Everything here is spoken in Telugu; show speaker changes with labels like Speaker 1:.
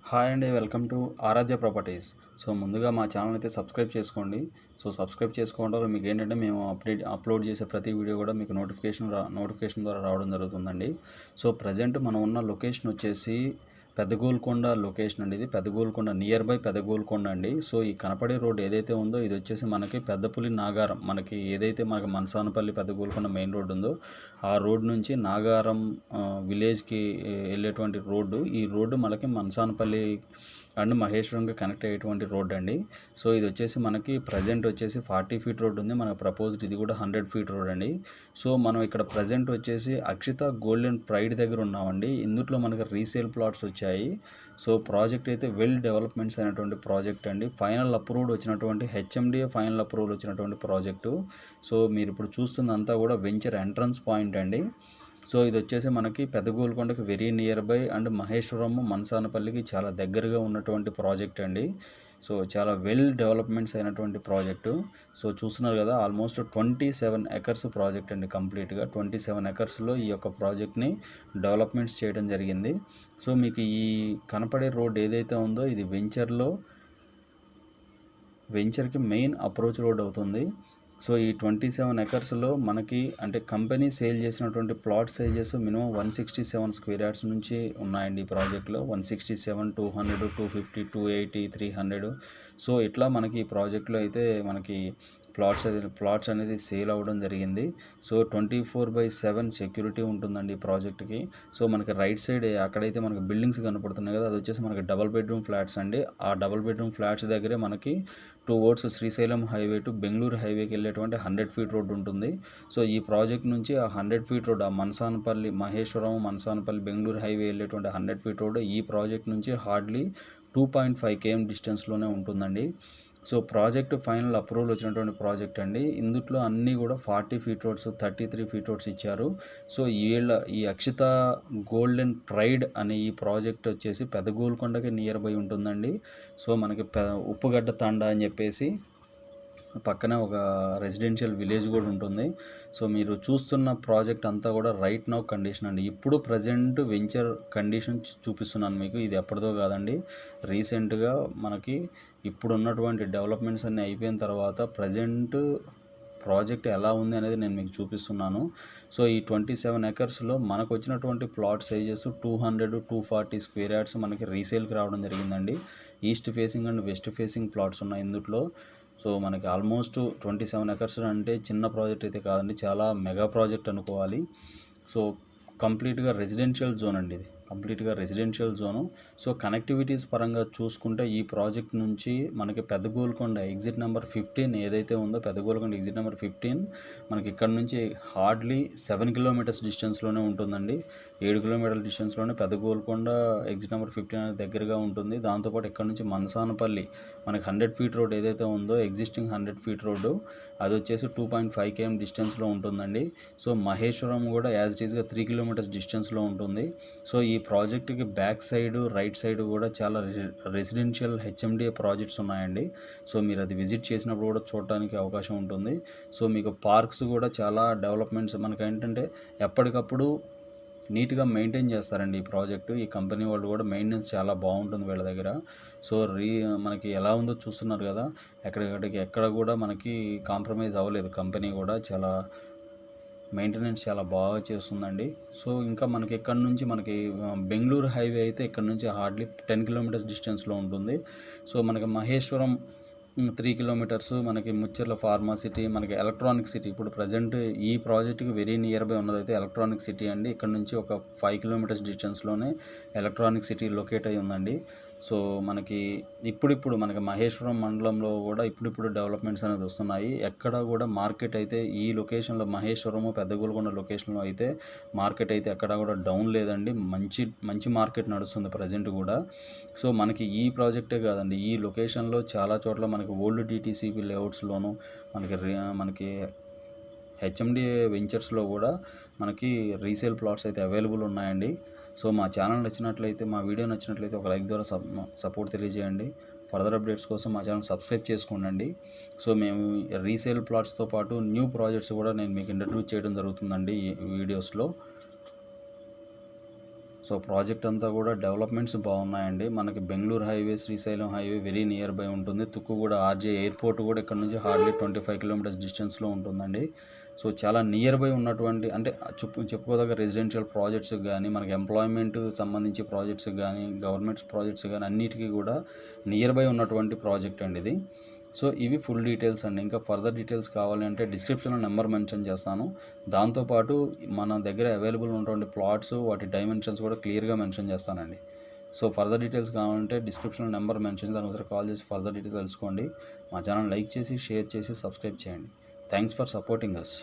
Speaker 1: హాయ్ అండి, welcome to Aaradhya properties. So ముందుగా మా ఛానల్ అయితే సబ్స్క్రైబ్ చేసుకోండి. సో సబ్స్క్రైబ్ చేసుకోవడం వల్ల మీకు ఏంటంటే మేము అప్లోడ్ చేసే ప్రతి వీడియో కూడా మీకు నోటిఫికేషన్ ద్వారా రావడం జరుగుతుందండి. సో ప్రజెంట్ మనం ఉన్న లొకేషన్ వచ్చేసి పెద్దగోల్కొండ లొకేషన్ అండి. ఇది పెద్దగోల్కొండ, నియర్ బై పెద్దగోల్కొండ అండి. సో ఈ కనపడే రోడ్ ఏదైతే ఉందో ఇది వచ్చేసి మనకి పెద్దపులి నాగారం, మనకి ఏదైతే మనకి మనసానపల్లి పెద్దగోల్కొండ మెయిన్ రోడ్ ఉందో ఆ రోడ్ నుంచి నాగారం విలేజ్కి వెళ్ళేటువంటి రోడ్డు. ఈ రోడ్డు మనకి మనసానపల్లి అండ్ మహేశ్వరంకి కనెక్ట్ అయ్యేటువంటి రోడ్ అండి. సో ఇది వచ్చేసి మనకి ప్రజెంట్ వచ్చేసి 40 ఫీట్ రోడ్ ఉంది. మనకు ప్రపోజ్డ్ ఇది కూడా 100 ఫీట్ రోడ్ అండి. సో మనం ఇక్కడ ప్రజెంట్ వచ్చేసి అక్షిత గోల్డెన్ ప్రైడ్ దగ్గర ఉన్నామండి. ఇందులో మనకి రీసేల్ ప్లాట్స్ వచ్చాయి. సో ప్రాజెక్ట్ అయితే వెల్ డెవలప్మెంట్స్ అయినటువంటి ప్రాజెక్ట్ అండి. ఫైనల్ అప్రూవ్డ్ వచ్చినటువంటి హెచ్ఎండిఏ ఫైనల్ అప్రూవల్ వచ్చినటువంటి ప్రాజెక్టు. సో మీరు ఇప్పుడు చూస్తుందంతా కూడా వెంచర్ ఎంట్రన్స్ పాయింట్ అండి. సో ఇది వచ్చేసి మనకి పెద్దగోల్కొండకి very near by and Maheshwaram మనసానపల్లికి చాలా దగ్గరగా ఉన్నటువంటి ప్రాజెక్ట్ అండి. సో చాలా వెల్ డెవలప్మెంట్స్ అయినటువంటి ప్రాజెక్టు. సో చూస్తున్నారు కదా, ఆల్మోస్ట్ 27 ఎకర్స్ ప్రాజెక్ట్ అండి. కంప్లీట్గా 27 ఎకర్స్లో ఈ యొక్క ప్రాజెక్ట్ని డెవలప్మెంట్స్ చేయడం జరిగింది. సో మీకు ఈ కనపడే రోడ్ ఏదైతే ఉందో ఇది వెంచర్కి మెయిన్ అప్రోచ్ రోడ్ అవుతుంది. సో ఈ 27 ఎకర్స్లో మనకి అంటే కంపెనీ సేల్ చేసినటువంటి plot sizes minimum 167 square yards నుంచి ఉన్నాయండి ఈ ప్రాజెక్ట్లో. 167, 200, 250, 280, 300. సో ఇట్లా మనకి ఈ ప్రాజెక్ట్లో అయితే మనకి ప్లాట్స్ అనేది సేల్ అవ్వడం జరిగింది. సో 24/7 సెక్యూరిటీ ఉంటుందండి ఈ ప్రాజెక్ట్కి. సో మనకి రైట్ సైడ్ అక్కడైతే మనకి బిల్డింగ్స్ కనపడుతున్నాయి కదా, అది వచ్చేసి మనకి డబల్ బెడ్రూమ్ ఫ్లాట్స్ అండి. ఆ డబల్ బెడ్రూమ్ ఫ్లాట్స్ దగ్గరే మనకి towards Srisailam highway to Bengaluru హైవేకి వెళ్ళేటువంటి 100 ఫీట్ రోడ్ ఉంటుంది. సో ఈ ప్రాజెక్ట్ నుంచి ఆ 100 ఫీట్ రోడ్, ఆ మనసానపల్లి మహేశ్వరం మనసానపల్లి బెంగళూరు హైవే వెళ్ళేటువంటి 100 ఫీట్ రోడ్ ఈ ప్రాజెక్ట్ నుంచి హార్డ్లీ 2.5 km డిస్టెన్స్లోనే ఉంటుందండి. సో ప్రాజెక్ట్ ఫైనల్ అప్రూవల్ వచ్చినటువంటి ప్రాజెక్ట్ అండి. ఇందులో అన్నీ కూడా 40 ఫీట్ రోడ్స్, 33 ఫీట్ రోడ్స్ ఇచ్చారు. సో ఈ అక్షిత గోల్డెన్ ప్రైడ్ అనే ఈ ప్రాజెక్ట్ వచ్చేసి పెద్దగోల్కొండకి నియర్ బై ఉంటుందండి. సో మనకి ఉప్పుగడ్డ తాండా అని చెప్పేసి పక్కనే ఒక రెసిడెన్షియల్ విలేజ్ కూడా ఉంటుంది. సో మీరు చూస్తున్న ప్రాజెక్ట్ అంతా కూడా రైట్ నౌ కండిషన్ అండి. ఇప్పుడు ప్రజెంట్ వెంచర్ కండిషన్ చూపిస్తున్నాను మీకు. ఇది ఎప్పటిదో కాదండి, రీసెంట్గా మనకి ఇప్పుడు ఉన్నటువంటి డెవలప్మెంట్స్ అన్నీ అయిపోయిన తర్వాత ప్రజెంట్ ప్రాజెక్ట్ ఎలా ఉంది అనేది నేను మీకు చూపిస్తున్నాను. సో ఈ 27 ఎకర్స్లో మనకు వచ్చినటువంటి ప్లాట్ సైజెస్ 200, 240 స్క్వేర్ యార్డ్స్ మనకి రీసేల్కి రావడం జరిగిందండి. East facing and west facing plots ఉన్నాయి ఇందులో. సో మనకి ఆల్మోస్ట్ 27 ఎకర్స్ అంటే చిన్న ప్రాజెక్ట్ అయితే కాదండి, చాలా మెగా ప్రాజెక్ట్ అనుకోవాలి. సో కంప్లీట్గా రెసిడెన్షియల్ జోన్ అండి, ఇది కంప్లీట్గా రెసిడెన్షియల్ జోను. సో కనెక్టివిటీస్ పరంగా చూసుకుంటే ఈ ప్రాజెక్ట్ నుంచి మనకి పెద్దగోల్కొండ ఎగ్జిట్ నెంబర్ 15 ఏదైతే ఉందో, పెద్దగోల్కొండ ఎగ్జిట్ నెంబర్ 15 మనకి ఇక్కడ నుంచి హార్డ్లీ 7 కిలోమీటర్స్ డిస్టెన్స్లోనే ఉంటుందండి. 7 కిలోమీటర్ల డిస్టెన్స్లోనే పెద్దగోల్కొండ ఎగ్జిట్ నెంబర్ 15 అనేది దగ్గరగా ఉంటుంది. దాంతోపాటు ఇక్కడ నుంచి మనసానపల్లి మనకి 100 ఫీట్ రోడ్ ఏదైతే ఉందో, ఎగ్జిస్టింగ్ 100 ఫీట్ రోడ్డు అది వచ్చేసి 2.5 km డిస్టెన్స్లో ఉంటుందండి. సో మహేశ్వరం కూడా యాజ్ ఇట్ ఈస్గా 3 కిలోమీటర్స్ డిస్టెన్స్లో ఉంటుంది. సో ఈ ప్రాజెక్టుకి బ్యాక్ సైడ్, రైట్ సైడ్ కూడా చాలా రెసిడెన్షియల్ హెచ్ఎండిఏ ప్రాజెక్ట్స్ ఉన్నాయండి. సో మీరు అది విజిట్ చేసినప్పుడు కూడా చూడడానికి అవకాశం ఉంటుంది. సో మీకు పార్క్స్ కూడా చాలా డెవలప్మెంట్స్ మనకి ఏంటంటే ఎప్పటికప్పుడు నీట్గా మెయింటైన్ చేస్తారండి ఈ ప్రాజెక్టు. ఈ కంపెనీ వాళ్ళు కూడా మెయింటెనెన్స్ చాలా బాగుంటుంది వీళ్ళ దగ్గర. సో మనకి ఎలా ఉందో చూస్తున్నారు కదా, ఎక్కడ కూడా మనకి కాంప్రమైజ్ అవ్వలేదు. కంపెనీ కూడా చాలా మెయింటెనెన్స్ చాలా బాగా చేస్తుందండి. సో ఇంకా మనకి ఇక్కడ నుంచి మనకి బెంగళూరు హైవే అయితే ఇక్కడ నుంచి హార్డ్లీ 10 కిలోమీటర్స్ డిస్టెన్స్లో ఉంటుంది. సో మనకి మహేశ్వరం 3 కిలోమీటర్స్, మనకి ముచ్చెర్ల ఫార్మా సిటీ, మనకి ఎలక్ట్రానిక్ సిటీ. ఇప్పుడు ప్రజెంట్ ఈ ప్రాజెక్టుకి వెరీ నియర్ బై ఉన్నదైతే ఎలక్ట్రానిక్ సిటీ అండి. ఇక్కడ నుంచి ఒక 5 కిలోమీటర్స్ డిస్టెన్స్లోనే ఎలక్ట్రానిక్ సిటీ లొకేట్ అయి ఉందండి. సో మనకి ఇప్పుడిప్పుడు మనకి మహేశ్వరం మండలంలో కూడా ఇప్పుడిప్పుడు డెవలప్మెంట్స్ అనేది వస్తున్నాయి. ఎక్కడ కూడా మార్కెట్ అయితే ఈ లొకేషన్లో మహేశ్వరము పెద్దగోల్కొండ లొకేషన్లో అయితే మార్కెట్ అయితే ఎక్కడ కూడా డౌన్ లేదండి. మంచి మార్కెట్ నడుస్తుంది ప్రజెంట్ కూడా. సో మనకి ఈ ప్రాజెక్టే కాదండి, ఈ లొకేషన్లో చాలా చోట్ల మనకి ఓల్డ్ డిటీసీపీ లేఅవుట్స్లోను మనకి హెచ్ఎండిఏ వెంచర్స్లో కూడా మనకి రీసేల్ ప్లాట్స్ అయితే అవైలబుల్ ఉన్నాయండి. సో మా ఛానల్ నచ్చినట్లయితే, మా వీడియో నచ్చినట్లయితే ఒక లైక్ ద్వారా సపోర్ట్ తెలియజేయండి. ఫర్దర్ అప్డేట్స్ కోసం మా ఛానల్ సబ్స్క్రైబ్ చేసుకోండి. సో మేము రీసేల్ ప్లాట్స్తో పాటు న్యూ ప్రాజెక్ట్స్ కూడా నేను మీకు ఇంట్రడ్యూస్ చేయడం జరుగుతుందండి ఈ వీడియోస్లో. సో ప్రాజెక్ట్ అంతా కూడా డెవలప్మెంట్స్ బాగున్నాయండి. మనకి Bengaluru highway, Srisailam highway very near by ఉంటుంది. తుక్కుగూడ ఆర్జే ఎయిర్పోర్ట్ కూడా ఇక్కడ నుంచి హార్డ్లీ 25 కిలోమీటర్స్ డిస్టెన్స్లో ఉంటుందండి. సో చాలా నియర్ బై ఉన్నటువంటి అంటే చెప్పుకోదగ్గ రెసిడెన్షియల్ ప్రాజెక్ట్స్ కానీ, మనకి ఎంప్లాయ్మెంట్ సంబంధించి ప్రాజెక్ట్స్ కానీ, గవర్నమెంట్ ప్రాజెక్ట్స్ కానీ అన్నిటికీ కూడా నియర్ బై ఉన్నటువంటి ప్రాజెక్ట్ అండి ఇది. సో ఇవి ఫుల్ డీటెయిల్స్ అండి. ఇంకా ఫర్దర్ డీటెయిల్స్ కావాలి అంటే డిస్క్రిప్షన్లో నెంబర్ మెన్షన్ చేస్తాను. దాంతోపాటు మన దగ్గర అవైలబుల్ ఉన్నటువంటి ప్లాట్స్, వాటి డైమెన్షన్స్ కూడా క్లియర్గా మెన్షన్ చేస్తానండి. సో ఫర్దర్ డీటెయిల్స్ కావాలంటే డిస్క్రిప్షన్లో నెంబర్ మెన్షన్ దాని ఒకసారి కాల్ చేసి ఫర్దర్ డీటెయిల్స్ తెలుసుకోండి. మా ఛానల్ లైక్ చేసి, షేర్ చేసి, సబ్స్క్రైబ్ చేయండి. Thanks for supporting us.